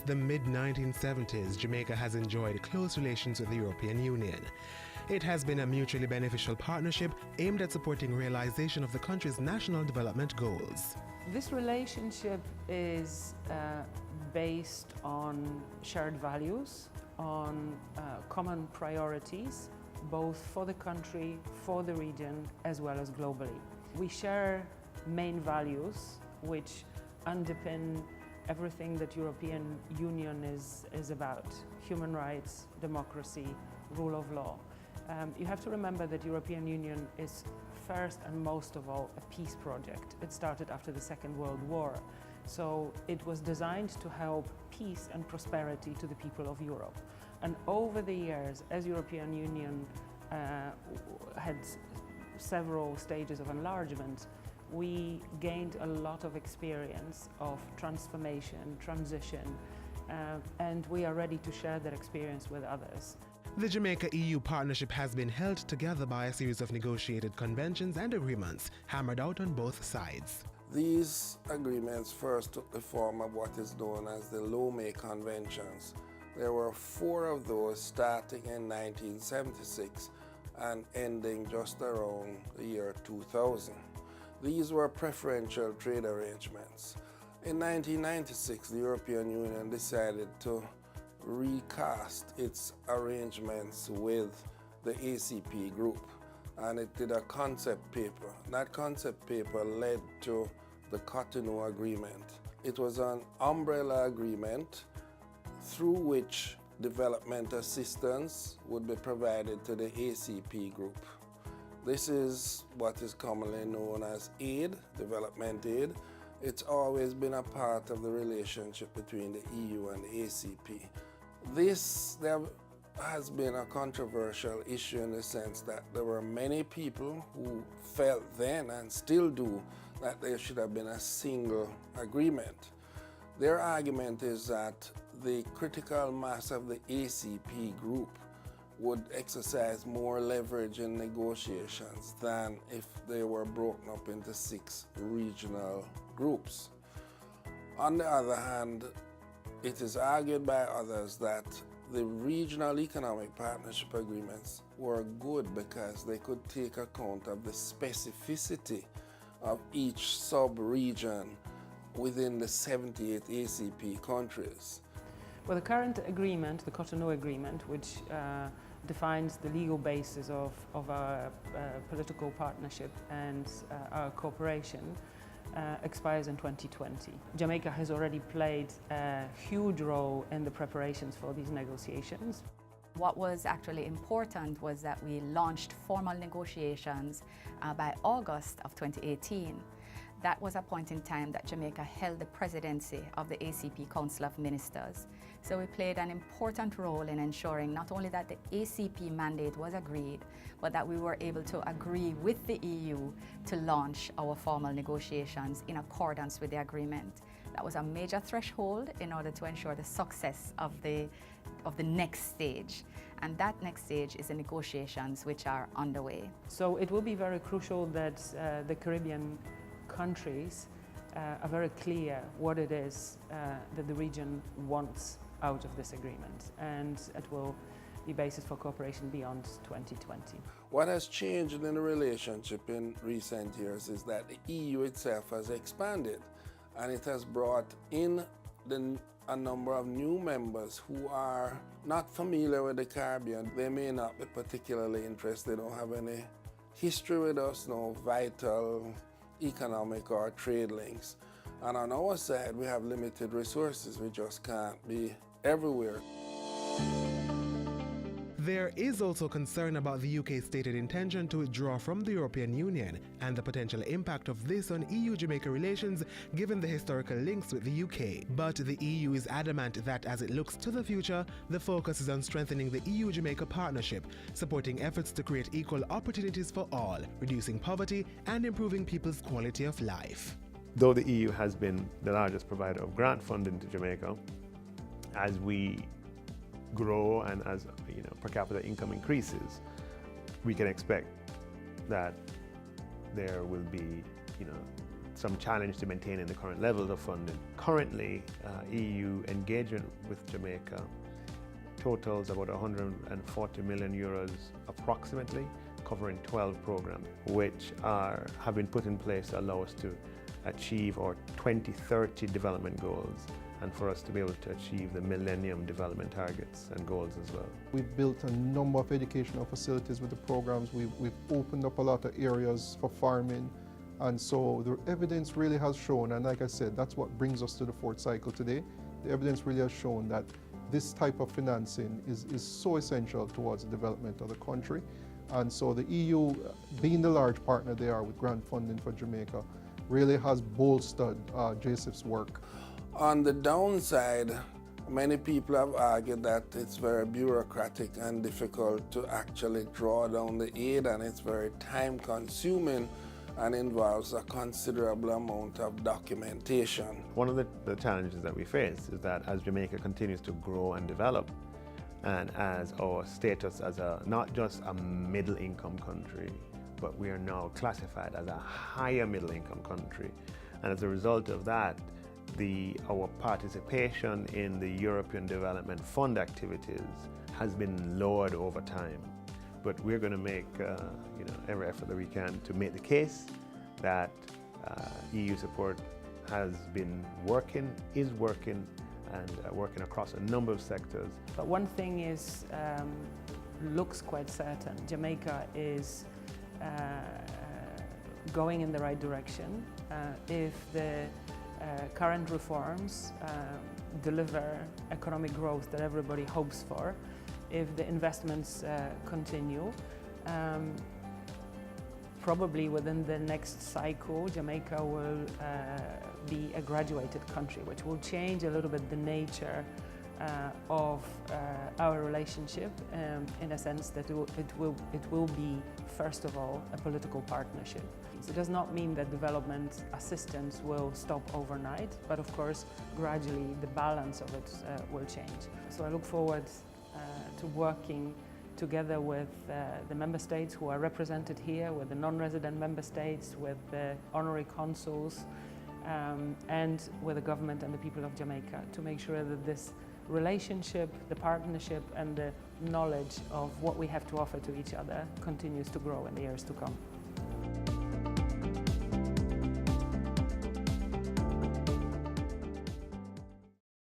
the mid-1970s, Jamaica has enjoyed close relations with the European Union. It has been a mutually beneficial partnership aimed at supporting realization of the country's national development goals. This relationship is based on shared values, on common priorities, both for the country, for the region, as well as globally. We share main values which underpin everything that European Union is about: human rights, democracy, rule of law. You have to remember that European Union is first and most of all a peace project. It started after the Second World War, so it was designed to help peace and prosperity to the people of Europe. And over the years, as European Union had several stages of enlargement, we gained a lot of experience of transformation, transition, and we are ready to share that experience with others. The Jamaica-EU partnership has been held together by a series of negotiated conventions and agreements hammered out on both sides. These agreements first took the form of what is known as the Lomé Conventions. There were 4 of those starting in 1976 and ending just around the year 2000. These were preferential trade arrangements. In 1996, the European Union decided to recast its arrangements with the ACP group, and it did a concept paper. That concept paper led to the Cotonou Agreement. It was an umbrella agreement through which development assistance would be provided to the ACP group. This is what is commonly known as aid, development aid. It's always been a part of the relationship between the EU and the ACP. There has been a controversial issue in the sense that there were many people who felt then, and still do, that there should have been a single agreement. Their argument is that the critical mass of the ACP group would exercise more leverage in negotiations than if they were broken up into 6 regional groups. On the other hand, it is argued by others that the regional economic partnership agreements were good because they could take account of the specificity of each sub-region within the 78 ACP countries. Well, the current agreement, the Cotonou Agreement, which defines the legal basis of our political partnership and our cooperation, expires in 2020. Jamaica has already played a huge role in the preparations for these negotiations. What was actually important was that we launched formal negotiations by August of 2018. That was a point in time that Jamaica held the presidency of the ACP Council of Ministers. So we played an important role in ensuring not only that the ACP mandate was agreed, but that we were able to agree with the EU to launch our formal negotiations in accordance with the agreement. That was a major threshold in order to ensure the success of the next stage. And that next stage is the negotiations which are underway. So it will be very crucial that the Caribbean countries are very clear what it is that the region wants out of this agreement, and it will be basis for cooperation beyond 2020. What has changed in the relationship in recent years is that the EU itself has expanded, and it has brought in a number of new members who are not familiar with the Caribbean. They may not be particularly interested, they don't have any history with us, no vital economic or trade links. And on our side, we have limited resources. We just can't be everywhere. There is also concern about the UK's stated intention to withdraw from the European Union and the potential impact of this on EU-Jamaica relations given the historical links with the UK. But the EU is adamant that as it looks to the future, the focus is on strengthening the EU-Jamaica partnership, supporting efforts to create equal opportunities for all, reducing poverty and improving people's quality of life. Though the EU has been the largest provider of grant funding to Jamaica, as we grow and as per capita income increases, we can expect that there will be some challenge to maintaining the current levels of funding. Currently, EU engagement with Jamaica totals about 140 million euros approximately, covering 12 programs, which have been put in place to allow us to achieve our 2030 development goals and for us to be able to achieve the Millennium Development Targets and goals as well. We've built a number of educational facilities with the programs. We've opened up a lot of areas for farming, and so the evidence really has shown, and like I said, that's what brings us to the fourth cycle today. The evidence really has shown that this type of financing is so essential towards the development of the country. And so the EU, being the large partner they are with grant funding for Jamaica, really has bolstered JSIF's work. On the downside, many people have argued that it's very bureaucratic and difficult to actually draw down the aid, and it's very time-consuming and involves a considerable amount of documentation. One of the challenges that we face is that as Jamaica continues to grow and develop, and as our status as not just a middle-income country, but we are now classified as a higher middle-income country. And as a result of that, our participation in the European Development Fund activities has been lowered over time. But we're going to make every effort that we can to make the case that EU support has been working, is working, and working across a number of sectors. But one thing is, looks quite certain. Jamaica is going in the right direction. If the current reforms deliver economic growth that everybody hopes for, if the investments continue, probably within the next cycle, Jamaica will be a graduated country, which will change a little bit the nature of our relationship, in a sense that it will be, first of all, a political partnership. It does not mean that development assistance will stop overnight, but of course, gradually the balance of it will change. So I look forward to working together with the member states who are represented here, with the non-resident member states, with the honorary consuls, and with the government and the people of Jamaica to make sure that this relationship, the partnership, and the knowledge of what we have to offer to each other continues to grow in the years to come.